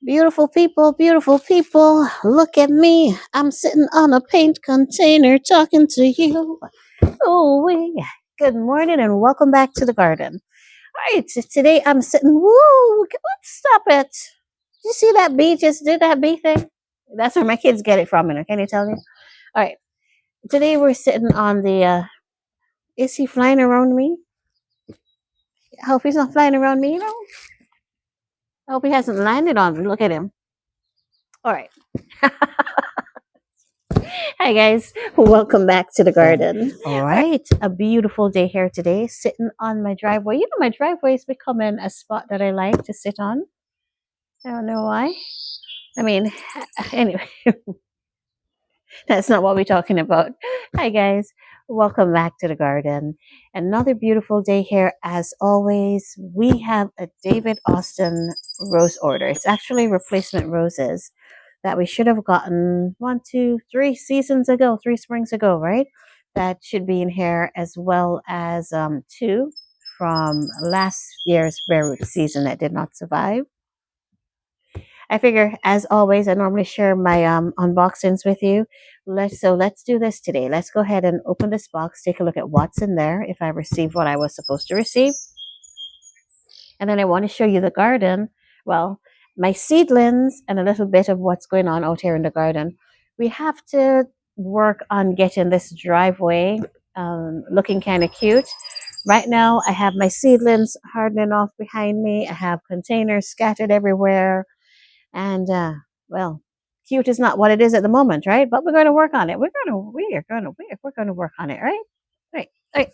beautiful people, look at me. I'm sitting on a paint container talking to you. Oh, good morning and welcome back to the garden. All right, so today I'm sitting. Woo, let's stop it. Did you see that bee just did that bee thing? That's where my kids get it from, can you tell me? All right, today we're sitting on the. Is he flying around me? I hope he's not flying around me, I hope he hasn't landed on me. Look at him. All right. Hi, guys. Welcome back to the garden. All right. A beautiful day here today, sitting on my driveway. My driveway is becoming a spot that I like to sit on. I don't know why. I mean, anyway, that's not what we're talking about. Hi, guys. Welcome back to the garden. Another beautiful day here. As always, we have a David Austin rose order. It's actually replacement roses that we should have gotten 3 springs ago, right? That should be in here, as well as two from last year's bare root season that did not survive. I figure, as always, I normally share my unboxings with you. Let's do this today. Let's go ahead and open this box, take a look at what's in there, if I received what I was supposed to receive. And then I want to show you the garden. Well, my seedlings and a little bit of what's going on out here in the garden. We have to work on getting this driveway looking kind of cute. Right now, I have my seedlings hardening off behind me. I have containers scattered everywhere. And, well, cute is not what it is at the moment, right? But we're going to work on it. We're going to work on it, right? Right.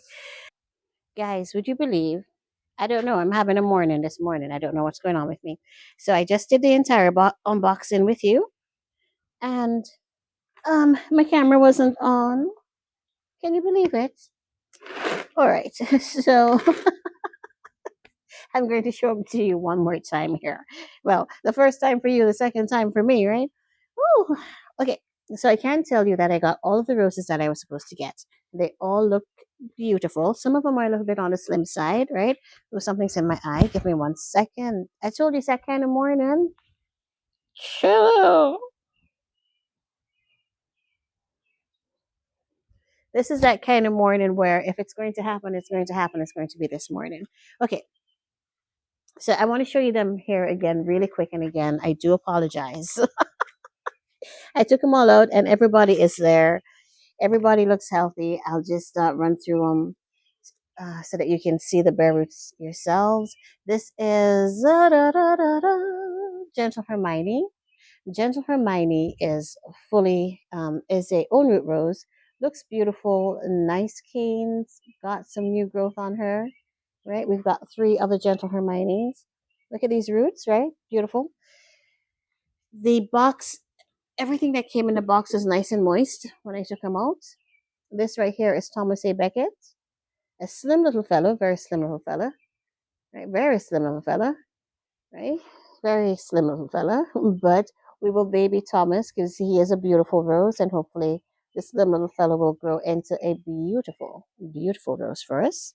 Guys, would you believe? I don't know. I'm having a morning this morning. I don't know what's going on with me. So I just did the entire unboxing with you, and my camera wasn't on. Can you believe it? All right. So I'm going to show them to you one more time here. Well, the first time for you, the second time for me, right? Woo. Okay. So I can tell you that I got all of the roses that I was supposed to get. They all look beautiful. Some of them are a little bit on the slim side, right? There was something's in my eye. Give me 1 second. I told you it's that kind of morning. Chill. This is that kind of morning where if it's going to happen, it's going to happen. It's going to be this morning. Okay. So I want to show you them here again, really quick. And again, I do apologize. I took them all out, and everybody is there. Everybody looks healthy. I'll just run through them so that you can see the bare roots yourselves. This is Gentle Hermione. Gentle Hermione is fully is a own root rose. Looks beautiful, nice canes. Got some new growth on her. Right, we've got 3 other Gentle Hermiones. Look at these roots, right? Beautiful. The box, everything that came in the box is nice and moist when I took them out. This right here is Thomas A. Becket, a slim little fellow, very slim little fella, right? Very slim little fella, right? Very slim little fella. But we will baby Thomas because he is a beautiful rose, and hopefully this slim little fella will grow into a beautiful, beautiful rose for us.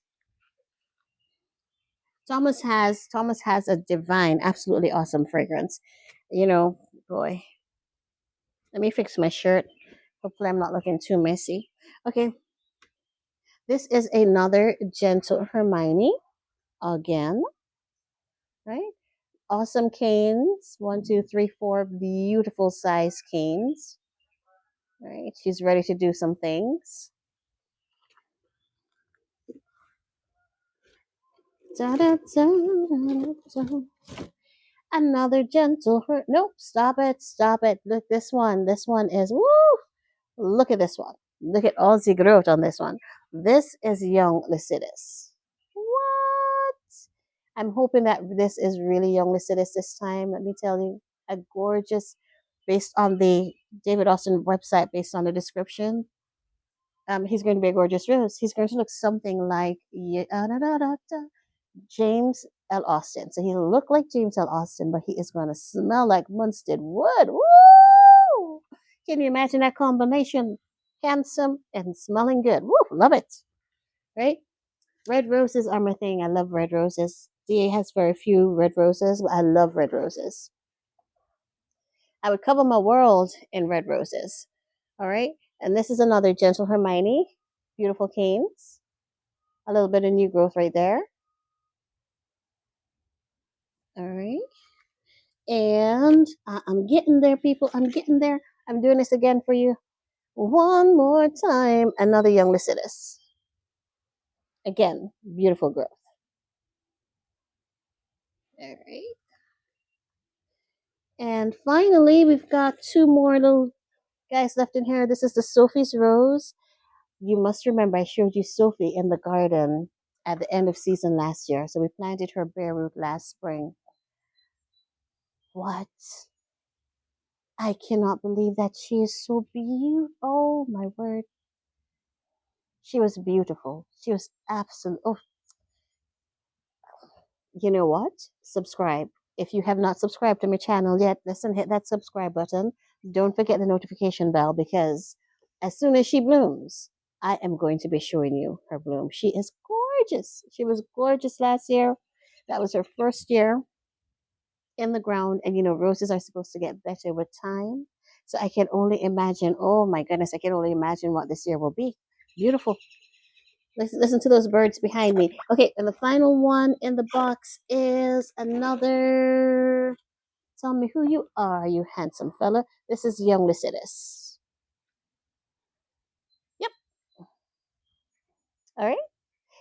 Thomas has a divine, absolutely awesome fragrance. Boy. Let me fix my shirt. Hopefully I'm not looking too messy. Okay. This is another Gentle Hermione again. Right? Awesome canes. 1, 2, 3, 4 beautiful size canes. Right? She's ready to do some things. Da, da, da, da, da. Another gentle her. Nope, stop it. Look, this one. This one is woo. Look at this one. Look at all the growth on this one. This is young Lycidas. What? I'm hoping that this is really young Lycidas this time. Let me tell you, a gorgeous, based on the David Austin website, based on the description. He's going to be a gorgeous rose. He's going to look something like James L. Austin. So he'll look like James L. Austin, but he is going to smell like Munstead wood. Woo! Can you imagine that combination? Handsome and smelling good. Woo! Love it. Right? Red roses are my thing. I love red roses. DA has very few red roses, but I love red roses. I would cover my world in red roses. All right. And this is another gentle Hermione. Beautiful canes. A little bit of new growth right there. All right. And I'm getting there, people. I'm getting there. I'm doing this again for you. One more time. Another young Lycidas. Again, beautiful growth. All right. And finally, we've got two more little guys left in here. This is the Sophie's Rose. You must remember I showed you Sophie in the garden at the end of season last year. So we planted her bare root last spring. What? I cannot believe that she is so beautiful. Oh my word. She was beautiful. She was absolute. Oh, you know what? Subscribe. If you have not subscribed to my channel yet, listen, hit that subscribe button. Don't forget the notification bell because as soon as she blooms, I am going to be showing you her bloom. She is gorgeous. She was gorgeous last year. That was her first year in the ground. And you know, roses are supposed to get better with time. So I can only imagine, oh my goodness, I can only imagine what this year will be. Beautiful. Listen to those birds behind me. Okay, and the final one in the box is another. Tell me who you are, you handsome fella. This is young Lycidas. Yep. All right.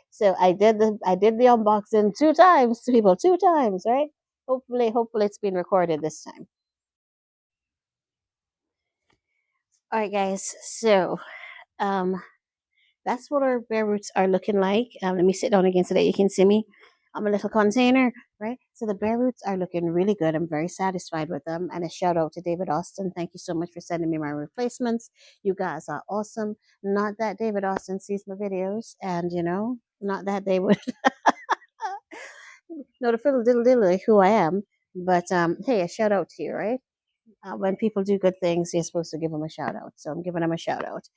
So I did the unboxing two times, people, two times, right? Hopefully it's been recorded this time. All right, guys. So um that's what our bare roots are looking like. Let me sit down again so that you can see me. I'm a little container, right? So the bare roots are looking really good. I'm very satisfied with them. And a shout out to David Austin. Thank you so much for sending me my replacements. You guys are awesome. Not that David Austin sees my videos, and you know, not that they would know the fiddle diddle diddle who I am. But hey, a shout out to you, right? When people do good things, you're supposed to give them a shout out. So I'm giving them a shout out.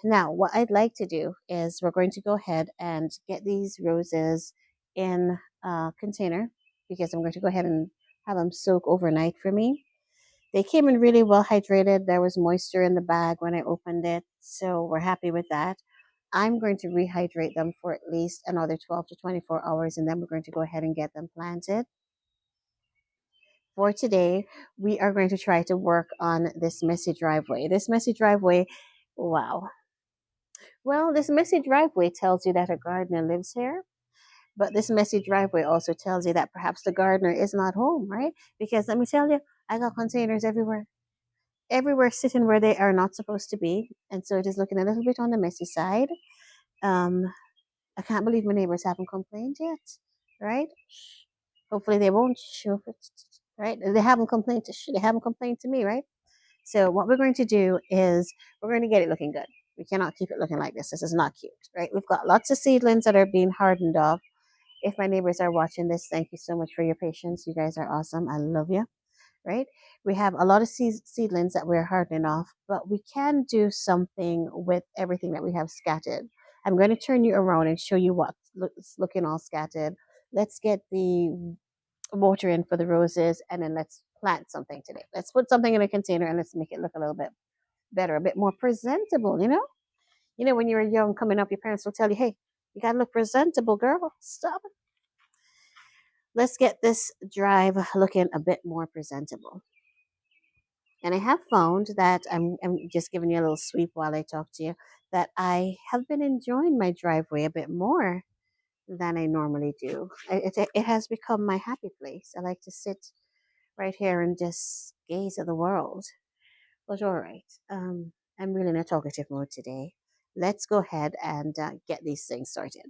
Now, what I'd like to do is we're going to go ahead and get these roses in a container because I'm going to go ahead and have them soak overnight for me. They came in really well hydrated. There was moisture in the bag when I opened it, so we're happy with that. I'm going to rehydrate them for at least another 12 to 24 hours, and then we're going to go ahead and get them planted. For today, we are going to try to work on this messy driveway. This messy driveway, wow. Well, this messy driveway tells you that a gardener lives here, but this messy driveway also tells you that perhaps the gardener is not home, right? Because let me tell you, I got containers everywhere, everywhere sitting where they are not supposed to be. And so it is looking a little bit on the messy side. Um, I can't believe my neighbors haven't complained yet, right? Hopefully they won't show it, right? They haven't complained they haven't complained to me, right? So what we're going to do is we're going to get it looking good. We cannot keep it looking like this. This is not cute, right? We've got lots of seedlings that are being hardened off. If my neighbors are watching this, thank you so much for your patience. You guys are awesome. I love you, right? We have a lot of seedlings that we're hardening off, but we can do something with everything that we have scattered. I'm going to turn you around and show you what's looking all scattered. Let's get the water in for the roses, and then let's plant something today. Let's put something in a container and let's make it look a little bit better, a bit more presentable, you know? You know, when you were young coming up, your parents will tell you, hey, you gotta look presentable, girl. Stop it. Let's get this drive looking a bit more presentable. And I have found that I'm just giving you a little sweep while I talk to you, that I have been enjoying my driveway a bit more than I normally do. It has become my happy place. I like to sit right here and just gaze at the world. But all right, I'm really in a talkative mode today. Let's go ahead and get these things sorted.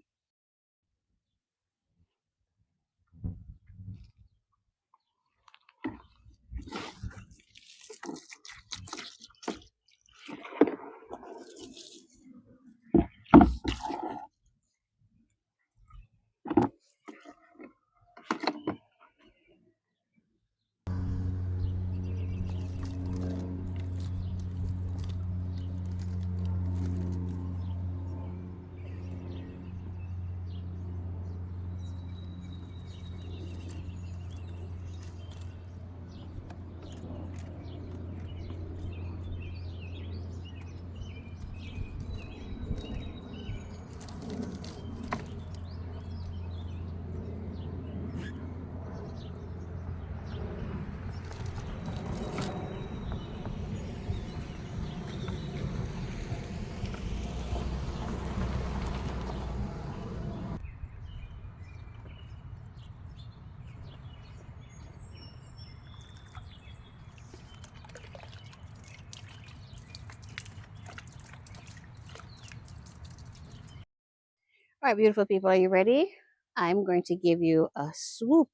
All right, beautiful people, are you ready? I'm going to give you a swoop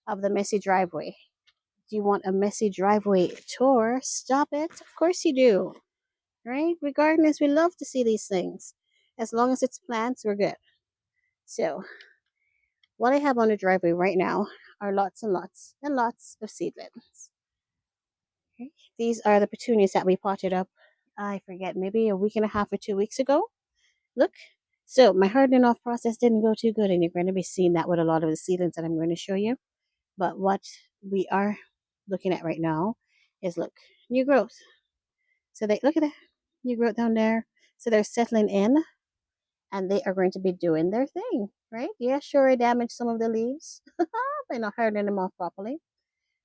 of the messy driveway. Do you want a messy driveway tour? Stop it. Of course you do, right? Regardless, we love to see these things. As long as it's plants, we're good. So, what I have on the driveway right now are lots and lots and lots of seedlings. Okay. These are the petunias that we potted up, I forget, maybe a week and a half or 2 weeks ago. Look. So, my hardening off process didn't go too good, and you're going to be seeing that with a lot of the seedlings that I'm going to show you. But what we are looking at right now is look, new growth. So they look at that new growth down there. So they're settling in and they are going to be doing their thing, right? Yeah, sure, I damaged some of the leaves by not hardening them off properly,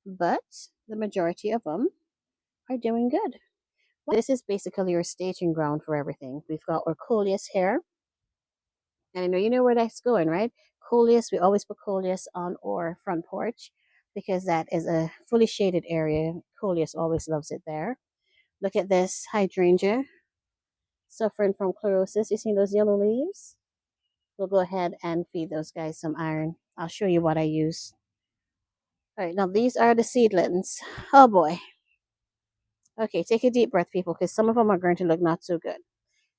but the majority of them are doing good. This is basically your staging ground for everything. We've got our coleus here, and I know you know where that's going, right? Coleus, we always put coleus on our front porch because that is a fully shaded area. Coleus always loves it there. Look at this hydrangea suffering from chlorosis. You see those yellow leaves? We'll go ahead and feed those guys some iron. I'll show you what I use. All right, now these are the seedlings. Oh boy. Okay, take a deep breath, people, because some of them are going to look not so good.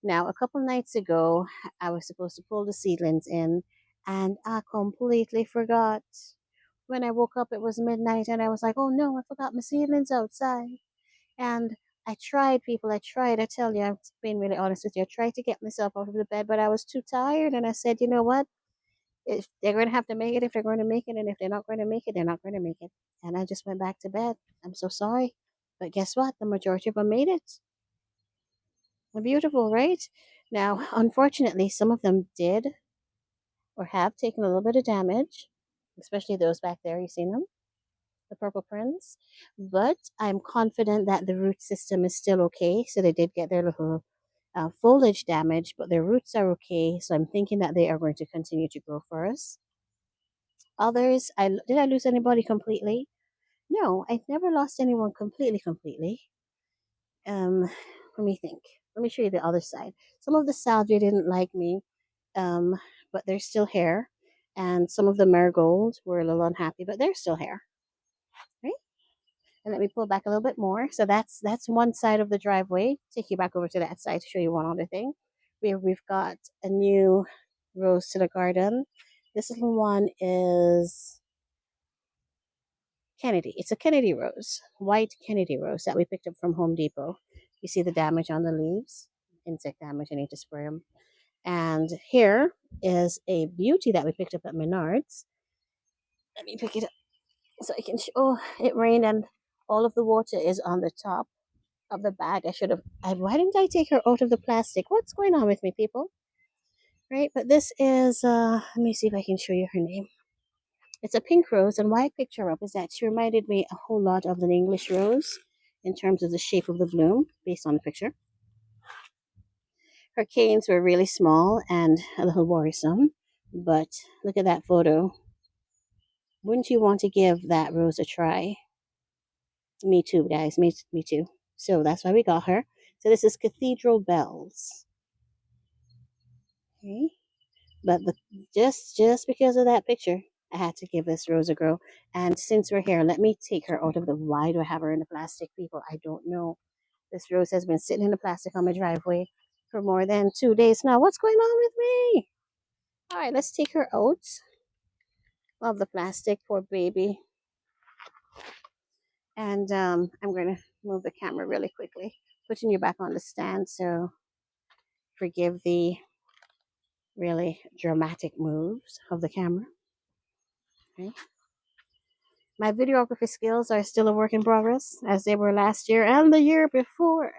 Now, a couple nights ago, I was supposed to pull the seedlings in, and I completely forgot. When I woke up, it was midnight, and I was like, oh no, I forgot my seedlings outside. And I tried, people, I tried. I tell you, I'm being really honest with you. I tried to get myself out of the bed, but I was too tired, and I said, you know what? If they're going to have to make it, if they're going to make it, and if they're not going to make it, they're not going to make it. And I just went back to bed. I'm so sorry. But guess what? The majority of them made it. Beautiful, right? Now, unfortunately, some of them did or have taken a little bit of damage, especially those back there. You seen them? The purple prints. But I'm confident that the root system is still okay. So they did get their little foliage damage, but their roots are okay. So I'm thinking that they are going to continue to grow for us. Others, did I lose anybody completely? No, I've never lost anyone completely, completely. Um, let me think. Let me show you the other side. Some of the salvia didn't like me, um, but they're still here. And some of the marigold were a little unhappy, but they're still here. Right? And let me pull back a little bit more. So that's one side of the driveway. Take you back over to that side to show you one other thing. We've got a new rose to the garden. This little one is Kennedy. It's a Kennedy rose, white Kennedy rose that we picked up from Home Depot. You see the damage on the leaves, insect damage. I need to spray them. And here is a beauty that we picked up at Menards. Let me pick it up so I can show. Oh, it rained and all of the water is on the top of the bag. I should have. Why didn't I take her out of the plastic? What's going on with me, people? Right, but this is. Let me see if I can show you her name. It's a pink rose, and why I picked her up is that she reminded me a whole lot of an English rose in terms of the shape of the bloom, based on the picture. Her canes were really small and a little worrisome, but look at that photo. Wouldn't you want to give that rose a try? Me too, guys. Me too. So that's why we got her. So this is Cathedral Bells. Okay. But just because of that picture, I had to give this rose a go. And since we're here, let me take her out of the. Why do I have her in the plastic, people? I don't know. This rose has been sitting in the plastic on my driveway for more than 2 days now. What's going on with me? All right, let's take her out of the plastic, poor baby. And I'm going to move the camera really quickly, putting you back on the stand. So forgive the really dramatic moves of the camera. Okay. My videography skills are still a work in progress, as they were last year and the year before.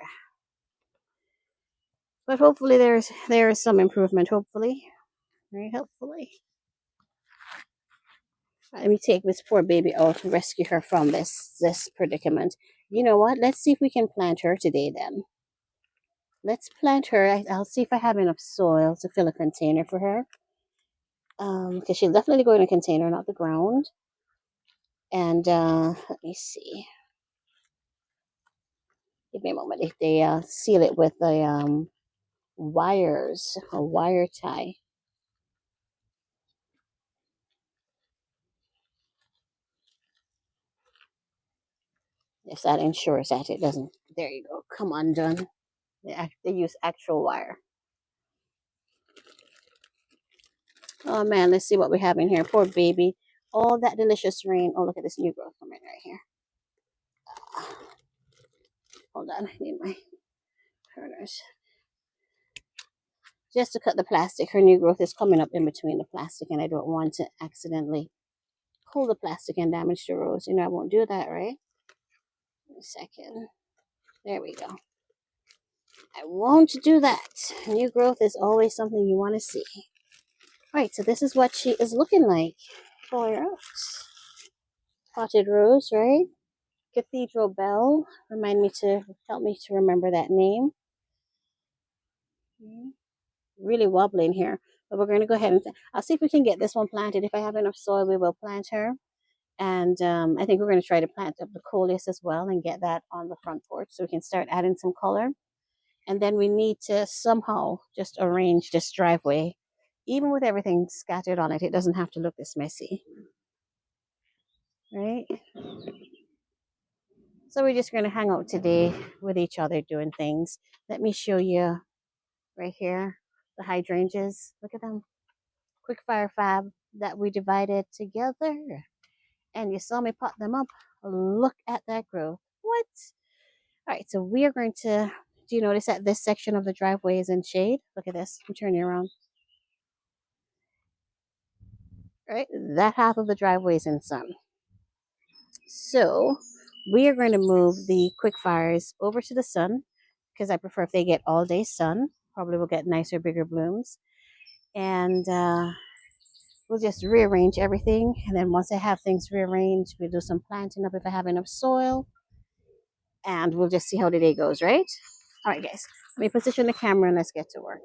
But hopefully there is some improvement. Hopefully, very hopefully. Let me take this poor baby out and rescue her from this predicament. You know what? Let's see if we can plant her today. Then let's plant her. I'll see if I have enough soil to fill a container for her. Because she'll definitely go in a container, not the ground. And let me see. Give me a moment. If they seal it with the wires, a wire tie. If that ensures that it doesn't. There you go. Come undone. They use actual wire. Oh man, let's see what we have in here. Poor baby. All that delicious rain. Oh, look at this new growth coming right here. Hold on, I need my turners. Just to cut the plastic. Her new growth is coming up in between the plastic, and I don't want to accidentally pull the plastic and damage the rose. You know, I won't do that, right? A second. There we go. I won't do that. New growth is always something you want to see. All right, so this is what she is looking like. Pull her out. Potted rose, right? Cathedral bell. Help me to remember that name. Really wobbling here. But we're going to go ahead and I'll see if we can get this one planted. If I have enough soil, we will plant her. And I think we're going to try to plant up the coleus as well and get that on the front porch so we can start adding some color. And then we need to somehow just arrange this driveway. Even with everything scattered on it, it doesn't have to look this messy. Right? So we're just going to hang out today with each other doing things. Let me show you right here the hydrangeas. Look at them. Quick fire fab that we divided together. And you saw me pot them up. Look at that growth. What? All right, so we are going to, do you notice that this section of the driveway is in shade? Look at this. I'm turning around. Right? That half of the driveway is in sun. So we are going to move the quick fires over to the sun because I prefer if they get all day sun. Probably will get nicer, bigger blooms. And we'll just rearrange everything. And then once I have things rearranged, we'll do some planting up if I have enough soil. And we'll just see how the day goes, right? All right, guys. Let me position the camera and let's get to work.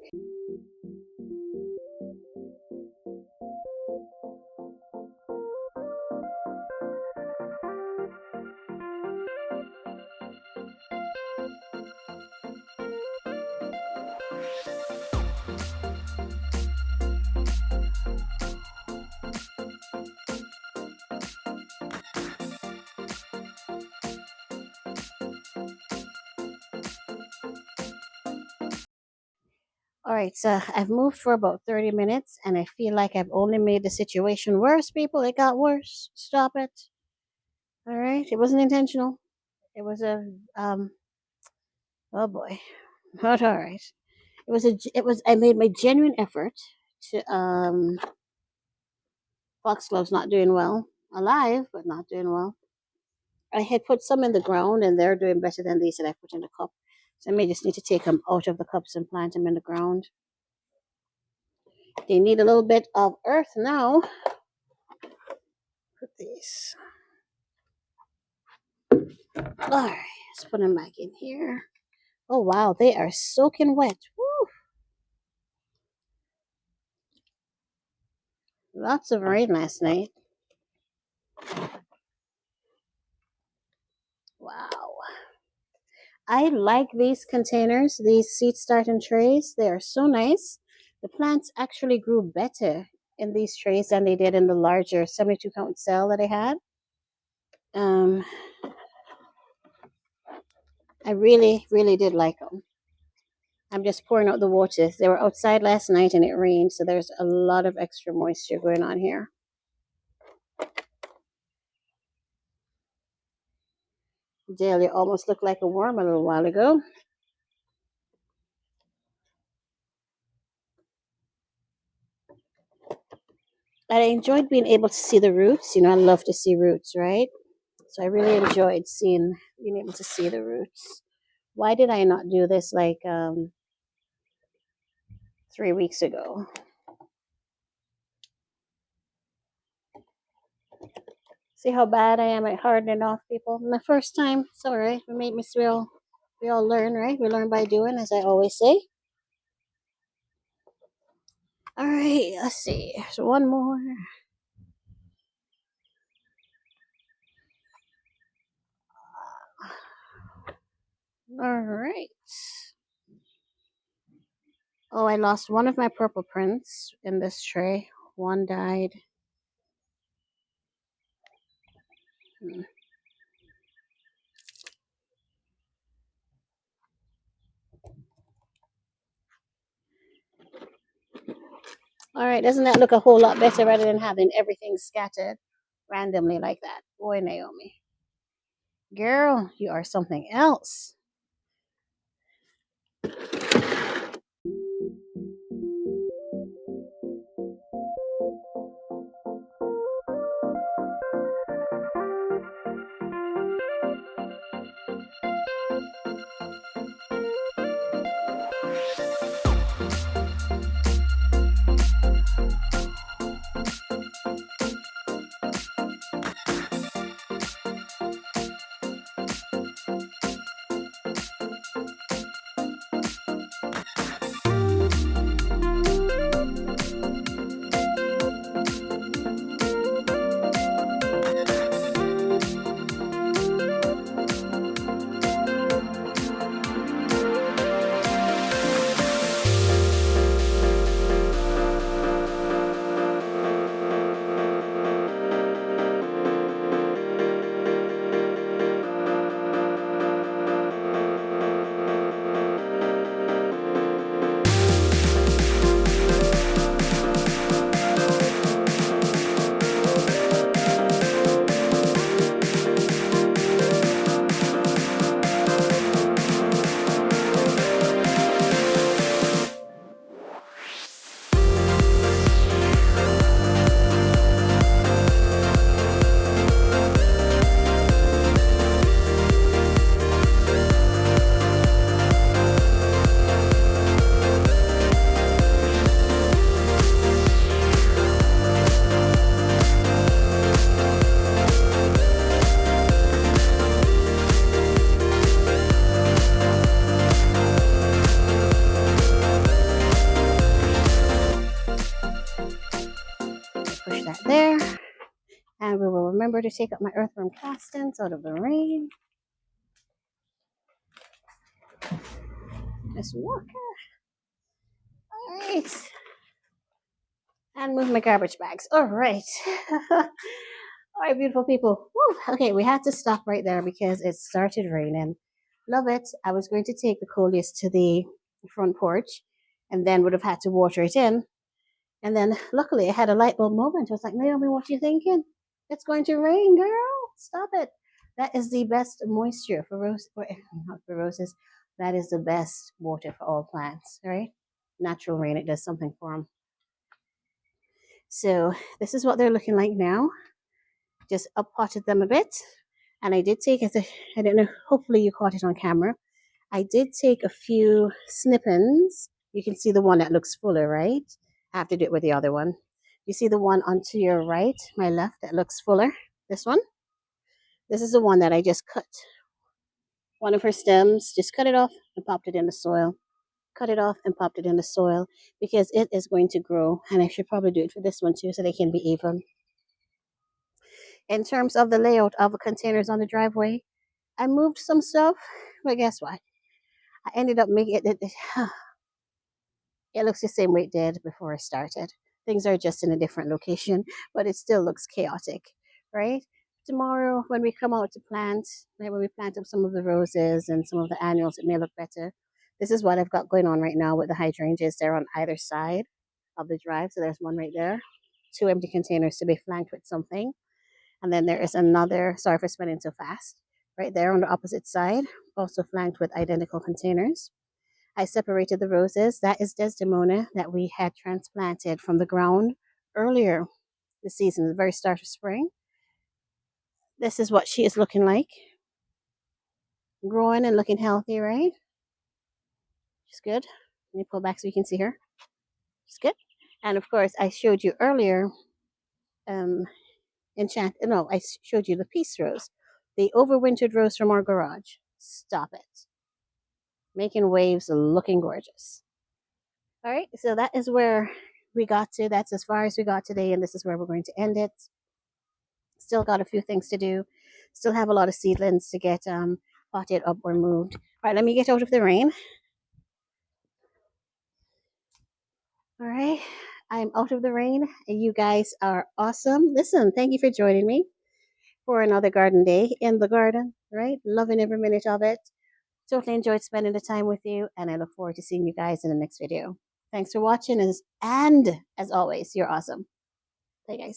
All right, so I've moved for about 30 minutes and I feel like I've only made the situation worse, people. It got worse. Stop it. All right, it wasn't intentional. It was oh boy. But all right. I made my genuine effort to, foxglove's not doing well. Alive, but not doing well. I had put some in the ground and they're doing better than these that I put in the cup. So I may just need to take them out of the cups and plant them in the ground. They need a little bit of earth now. Put these. All right, let's put them back in here. Oh wow, they are soaking wet. Woo. Lots of rain last night. Wow. I like these containers, these seed starting trays. They are so nice. The plants actually grew better in these trays than they did in the larger 72 count cell that I had. Um, I really, really did like them. I'm just pouring out the water. They were outside last night and it rained, so there's a lot of extra moisture going on here. Dahlia almost looked like a worm a little while ago. I enjoyed being able to see the roots. You know, I love to see roots, right? So I really enjoyed being able to see the roots. Why did I not do this like 3 weeks ago? See how bad I am at hardening off, people? My first time. It's all right. We all learn, right? We learn by doing, as I always say. All right, let's see. So one more. All right. Oh, I lost one of my purple prints in this tray. One died. All right, doesn't that look a whole lot better rather than having everything scattered randomly like that? Boy, Naomi. Girl, you are something else. Push that there. And we will remember to take up my earthworm castings out of the rain. Miss Walker. All right. And move my garbage bags. All right. All right, beautiful people. Woo. Okay, we had to stop right there because it started raining. Love it. I was going to take the coleus to the front porch and then would have had to water it in. And then luckily I had a light bulb moment. I was like, Naomi, what are you thinking? It's going to rain, girl. Stop it. That is the best moisture for not for roses. That is the best water for all plants, right? Natural rain, it does something for them. So this is what they're looking like now. Just up potted them a bit. And I did take, I don't know, hopefully you caught it on camera. I did take a few snippings. You can see the one that looks fuller, right? I have to do it with the other one. You see the one onto your right, my left, that looks fuller? This one? This is the one that I just cut. One of her stems, just cut it off and popped it in the soil. Cut it off and popped it in the soil because it is going to grow. And I should probably do it for this one too so they can be even. In terms of the layout of the containers on the driveway, I moved some stuff, but guess what? I ended up making it looks the same way it did before I started. Things are just in a different location, but it still looks chaotic, right? Tomorrow, when we come out to plant, right, when we plant up some of the roses and some of the annuals, it may look better. This is what I've got going on right now with the hydrangeas. They're on either side of the drive. So there's one right there, two empty containers to be flanked with something. And then there is another, sorry for spinning so fast, right there on the opposite side, also flanked with identical containers. I separated the roses. That is Desdemona that we had transplanted from the ground earlier this season, the very start of spring. This is what she is looking like. Growing and looking healthy, right? She's good. Let me pull back so you can see her. She's good. And of course, I showed you earlier, I showed you the peace rose, the overwintered rose from our garage. Stop it. Making waves, looking gorgeous. All right, so that is where we got to. That's as far as we got today, and this is where we're going to end it. Still got a few things to do. Still have a lot of seedlings to get potted up or moved. All right, let me get out of the rain. All right, I'm out of the rain. You guys are awesome. Listen, thank you for joining me for another garden day in the garden, right? Loving every minute of it. Totally enjoyed spending the time with you, and I look forward to seeing you guys in the next video. Thanks for watching, and as always, you're awesome. Bye, guys.